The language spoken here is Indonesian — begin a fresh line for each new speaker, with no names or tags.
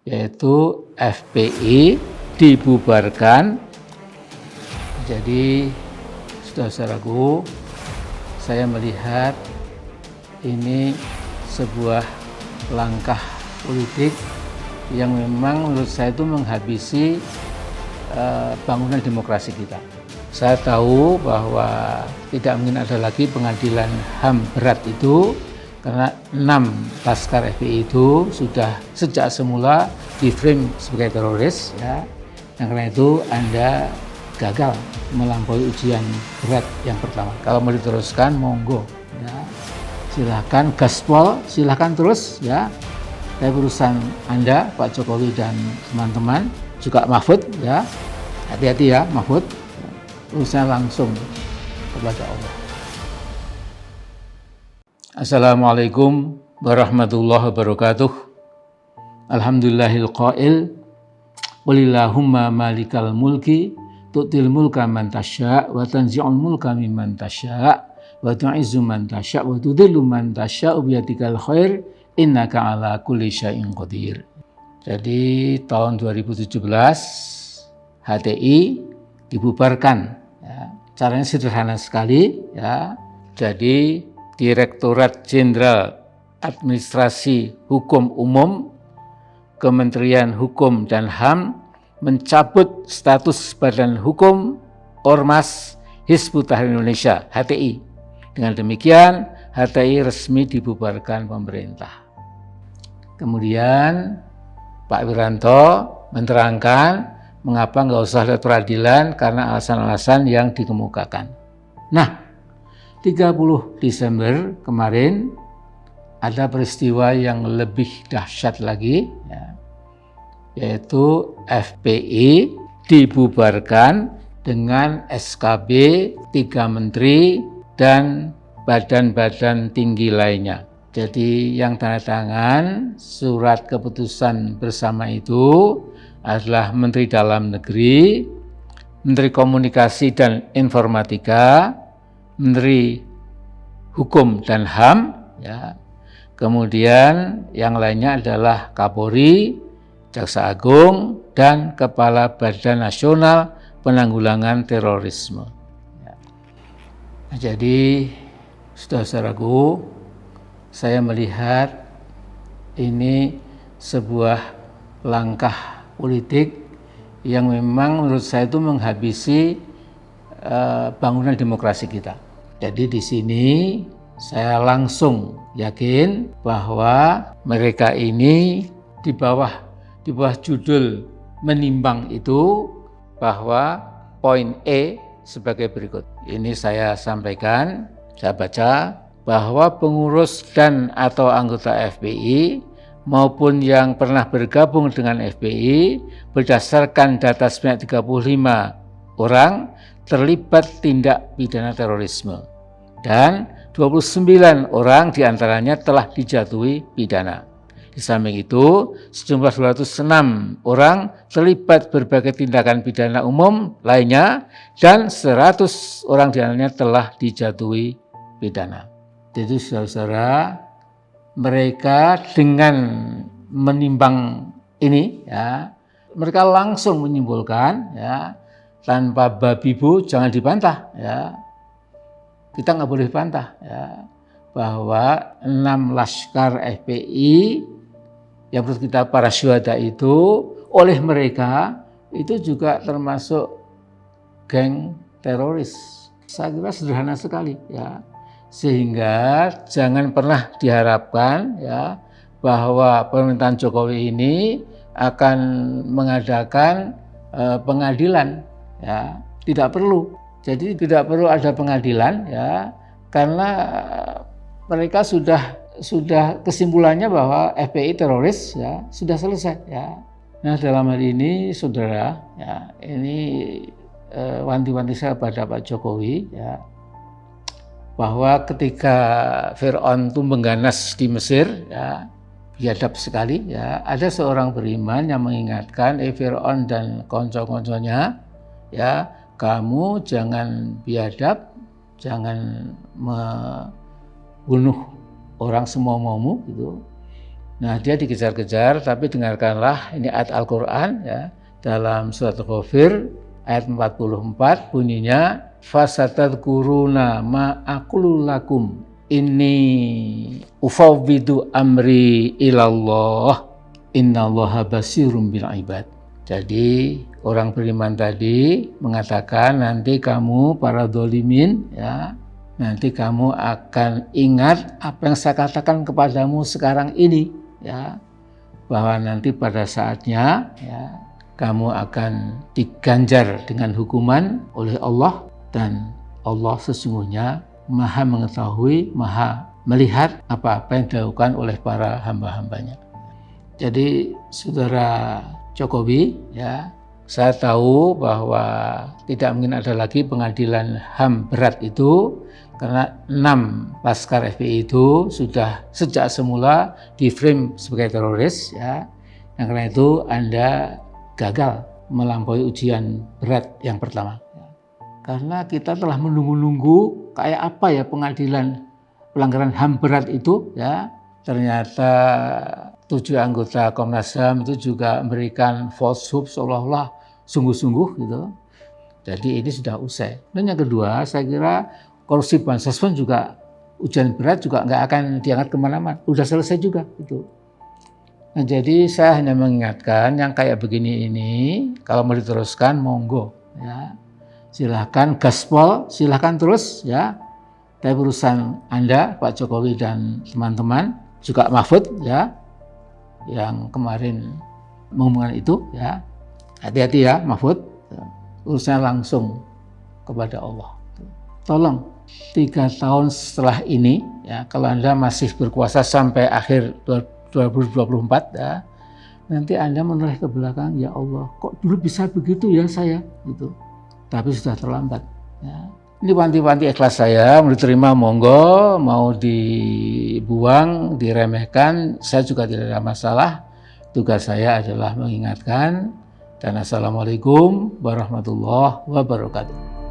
yaitu FPI dibubarkan. Jadi saudara-saudaraku, saya melihat ini sebuah langkah politik yang memang menurut saya itu menghabisi bangunan demokrasi kita. Saya tahu bahwa tidak mungkin ada lagi pengadilan HAM berat itu, karena 6 laskar FPI itu sudah sejak semula di-frame sebagai teroris, ya. Dan karena itu Anda gagal melampaui ujian berat yang pertama. Kalau mau diteruskan, monggo, ya. Silahkan gaspol, silahkan terus, ya. Tapi urusan Anda, Pak Jokowi dan teman-teman, juga Mahfud, ya. Hati-hati ya, Mahfud. Urusan langsung kepada Allah. Assalamualaikum warahmatullahi wabarakatuh. Alhamdulillahil qail, walillahumma malikal mulki, tu'til mulka man tasya' wa tanzi'ul mulka mimman tasya' wa tu'izzu man tasya' wa tudhillu man tasya' biyadikal khair innaka ala kulli syai'in qadir. Jadi tahun 2017 HTI dibubarkan. Ya, caranya sederhana sekali, ya. Jadi Direktorat Jenderal Administrasi Hukum Umum Kementerian Hukum dan HAM mencabut status Badan Hukum Ormas Hizbut Tahrir Indonesia HTI. Dengan demikian HTI resmi dibubarkan pemerintah. Kemudian Pak Wiranto menerangkan mengapa nggak usah ada peradilan karena alasan-alasan yang dikemukakan. Nah, 30 Desember kemarin ada peristiwa yang lebih dahsyat lagi, ya, yaitu FPI dibubarkan dengan SKB 3 menteri dan badan-badan tinggi lainnya. Jadi yang tanda tangan surat keputusan bersama itu adalah Menteri Dalam Negeri, Menteri Komunikasi dan Informatika, Menteri Hukum dan HAM, ya. Kemudian yang lainnya adalah Kapolri, Jaksa Agung, dan Kepala Badan Nasional Penanggulangan Terorisme. Ya. Nah, jadi saudara-saudaraku, saya melihat ini sebuah langkah politik yang memang menurut saya itu menghabisi bangunan demokrasi kita. Jadi di sini saya langsung yakin bahwa mereka ini di bawah judul menimbang itu, bahwa poin E sebagai berikut. Ini saya sampaikan, saya baca, bahwa pengurus dan atau anggota FPI maupun yang pernah bergabung dengan FPI berdasarkan data sebanyak 35 orang terlibat tindak pidana terorisme dan 29 orang diantaranya telah dijatuhi pidana. Di samping itu, sejumlah 206 orang terlibat berbagai tindakan pidana umum lainnya dan 100 orang diantaranya telah dijatuhi pidana. Jadi saudara-saudara, mereka dengan menimbang ini, ya, mereka langsung menyimpulkan, ya, tanpa babi bu jangan dibantah, ya. Kita nggak boleh bantah, ya, bahwa 6 laskar FPI yang menurut kita para syuhada itu oleh mereka itu juga termasuk geng teroris. Saya kira sederhana sekali, ya. Sehingga jangan pernah diharapkan, ya, bahwa pemerintahan Jokowi ini akan mengadakan pengadilan, ya. Tidak perlu. Jadi tidak perlu ada pengadilan, ya, karena mereka sudah kesimpulannya bahwa FPI teroris, ya, sudah selesai, ya. Nah, dalam hal ini saudara, ya, ini wanti-wanti saya pada Pak Jokowi, ya, bahwa ketika Fir'aun itu mengganas di Mesir, ya, biadab sekali, ya, ada seorang beriman yang mengingatkan, Fir'aun dan konco-konconya, ya, kamu jangan biadab, jangan membunuh orang semau-maumu, gitu. Nah, dia dikejar-kejar, tapi dengarkanlah ini ayat Al-Quran ya, dalam surat Al-Ghafir ayat 44 bunyinya fasatadkuruna ma aqulu lakum inni ufawwidu amri ilallah innallaha basirum bil ibad. Jadi orang beriman tadi mengatakan nanti kamu para dolimin ya, nanti kamu akan ingat apa yang saya katakan kepadamu sekarang ini ya, bahwa nanti pada saatnya ya kamu akan diganjar dengan hukuman oleh Allah, dan Allah sesungguhnya Maha mengetahui, Maha melihat apa-apa yang dilakukan oleh para hamba-hambanya. Jadi saudara Jokowi ya, saya tahu bahwa tidak mungkin ada lagi pengadilan HAM berat itu, karena 6 laskar FPI itu sudah sejak semula di-frame sebagai teroris ya. Yang karena itu Anda gagal melampaui ujian berat yang pertama. Karena kita telah menunggu-nunggu kayak apa ya pengadilan pelanggaran HAM berat itu ya. Ternyata 7 anggota Komnas HAM itu juga memberikan falsehood seolah-olah sungguh-sungguh gitu. Jadi ini sudah usai. Dan yang kedua, saya kira korupsi bansos pun juga ujian berat juga nggak akan diangkat kemana-mana, udah selesai juga itu. Nah jadi saya hanya mengingatkan yang kayak begini ini kalau mau diteruskan monggo ya, silahkan gaspol, silahkan terus ya. Tapi urusan Anda Pak Jokowi dan teman-teman juga Mahfud ya yang kemarin mengumumkan itu ya, hati-hati ya Mahfud, urusannya langsung kepada Allah. Tolong 3 tahun setelah ini ya, kalau Anda masih berkuasa sampai akhir 2024 ya, nanti Anda menoleh ke belakang, ya Allah kok dulu bisa begitu ya saya gitu, tapi sudah terlambat ya. Ini panti-panti ikhlas saya, mau diterima monggo, mau dibuang, diremehkan, saya juga tidak ada masalah. Tugas saya adalah mengingatkan. Dan assalamualaikum warahmatullahi wabarakatuh.